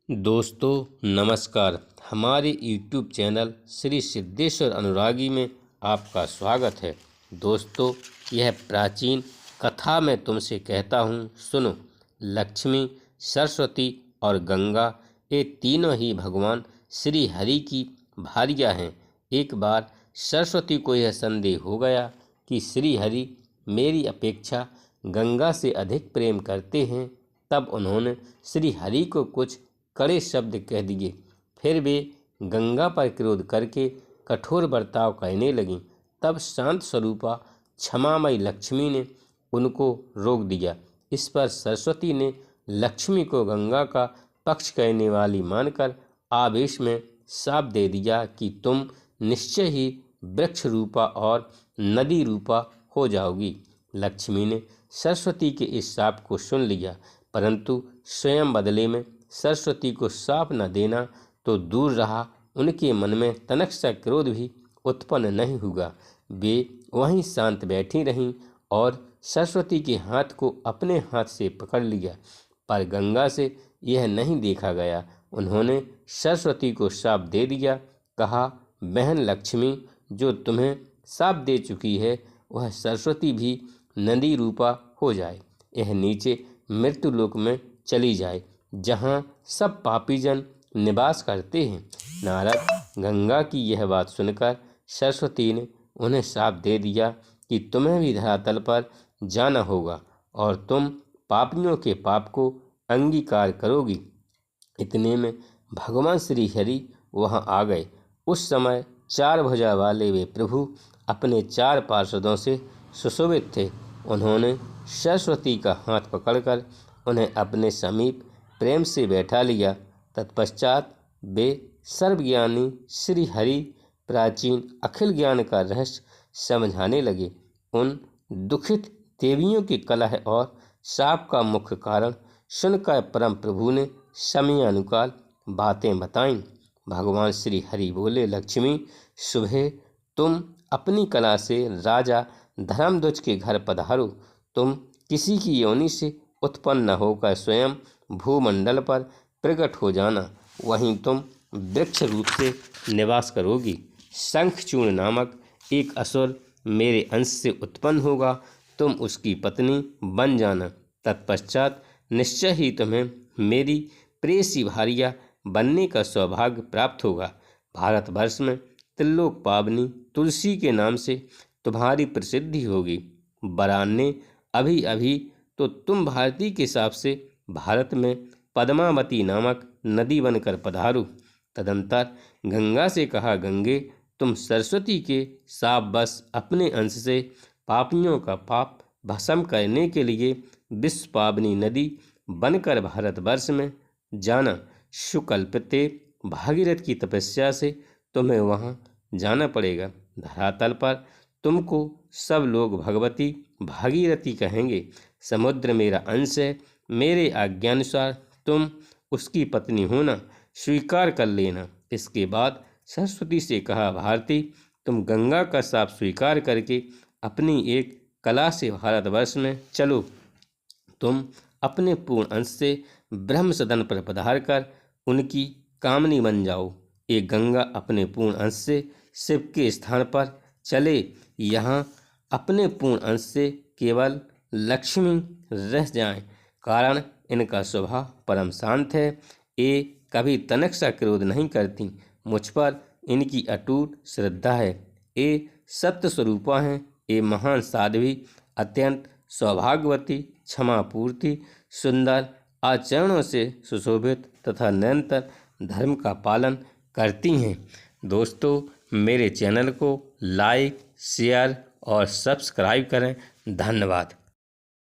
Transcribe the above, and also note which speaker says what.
Speaker 1: दोस्तों नमस्कार। हमारे YouTube चैनल श्री सिद्धेश्वर अनुरागी में आपका स्वागत है। दोस्तों, यह प्राचीन कथा मैं तुमसे कहता हूँ, सुनो। लक्ष्मी, सरस्वती और गंगा ये तीनों ही भगवान श्री हरि की भार्या हैं। एक बार सरस्वती को यह संदेह हो गया कि श्री हरि मेरी अपेक्षा गंगा से अधिक प्रेम करते हैं। तब उन्होंने श्री हरि को कुछ कड़े शब्द कह दिए। फिर वे गंगा पर क्रोध करके कठोर बर्ताव करने लगीं। तब शांत स्वरूपा क्षमामयी लक्ष्मी ने उनको रोक दिया। इस पर सरस्वती ने लक्ष्मी को गंगा का पक्ष करने वाली मानकर आवेश में शाप दे दिया कि तुम निश्चय ही वृक्ष रूपा और नदी रूपा हो जाओगी। लक्ष्मी ने सरस्वती के इस शाप को सुन लिया, परंतु स्वयं बदले में सरस्वती को शाप न देना तो दूर रहा, उनके मन में तनक सा क्रोध भी उत्पन्न नहीं हुआ। वे वहीं शांत बैठी रहीं और सरस्वती के हाथ को अपने हाथ से पकड़ लिया, पर गंगा से यह नहीं देखा गया। उन्होंने सरस्वती को शाप दे दिया। कहा, बहन लक्ष्मी, जो तुम्हें शाप दे चुकी है वह सरस्वती भी नदी रूपा हो जाए, यह नीचे मृत्युलोक में चली जाए, जहाँ सब पापी जन निवास करते हैं। नारद, गंगा की यह बात सुनकर सरस्वती ने उन्हें शाप दे दिया कि तुम्हें भी धरातल पर जाना होगा और तुम पापियों के पाप को अंगीकार करोगी। इतने में भगवान श्री हरि वहाँ आ गए। उस समय 4 भुजा वाले वे प्रभु अपने 4 पार्षदों से सुशोभित थे। उन्होंने सरस्वती का हाथ पकड़कर उन्हें अपने समीप प्रेम से बैठा लिया। तत्पश्चात वे सर्वज्ञानी श्री हरि प्राचीन अखिल ज्ञान का रहस्य समझाने लगे। उन दुखित देवियों की कलह और शाप का मुख्य कारण सुनकर परम प्रभु ने समयानुकाल बातें बताईं। भगवान श्री हरि बोले, लक्ष्मी, सुबह तुम अपनी कला से राजा धर्मध्वज के घर पधारो। तुम किसी की योनि से उत्पन्न होकर स्वयं भूमंडल पर प्रकट हो जाना, वहीं तुम वृक्ष रूप से निवास करोगी। शंखचूर्ण नामक एक असुर मेरे अंश से उत्पन्न होगा, तुम उसकी पत्नी बन जाना। तत्पश्चात निश्चय ही तुम्हें मेरी प्रेयसी भार्या बनने का सौभाग्य प्राप्त होगा। भारतवर्ष में त्रिलोक पावनी तुलसी के नाम से तुम्हारी प्रसिद्धि होगी। वरान्य, अभी अभी तो तुम भारती के हिसाब से भारत में पद्मावती नामक नदी बनकर पधारो। तदंतर गंगा से कहा, गंगे, तुम सरस्वती के शाप बस अपने अंश से पापियों का पाप भस्म करने के लिए विश्व पावनी नदी बनकर भारतवर्ष में जाना। शुकल्पते भागीरथ की तपस्या से तुम्हें वहाँ जाना पड़ेगा। धरातल पर तुमको सब लोग भगवती भागीरथी कहेंगे। समुद्र मेरा अंश है, मेरे आज्ञानुसार तुम उसकी पत्नी होना, स्वीकार कर लेना। इसके बाद सरस्वती से कहा, भारती, तुम गंगा का शाप स्वीकार करके अपनी एक कला से भारतवर्ष में चलो। तुम अपने पूर्ण अंश से ब्रह्म सदन पर पधार कर उनकी कामनी बन जाओ। एक गंगा अपने पूर्ण अंश से शिव के स्थान पर चले। यहाँ अपने पूर्ण अंश से केवल लक्ष्मी रह जाएं, कारण इनका स्वभाव परम शांत है। ये कभी तनक सा क्रोध नहीं करती। मुझ पर इनकी अटूट श्रद्धा है। ये सत्य स्वरूपा हैं। ये महान साध्वी, अत्यंत सौभाग्यवती, क्षमापूर्ति, सुंदर आचरणों से सुशोभित तथा निरंतर धर्म का पालन करती हैं। दोस्तों, मेरे चैनल को लाइक, शेयर और सब्सक्राइब करें। धन्यवाद।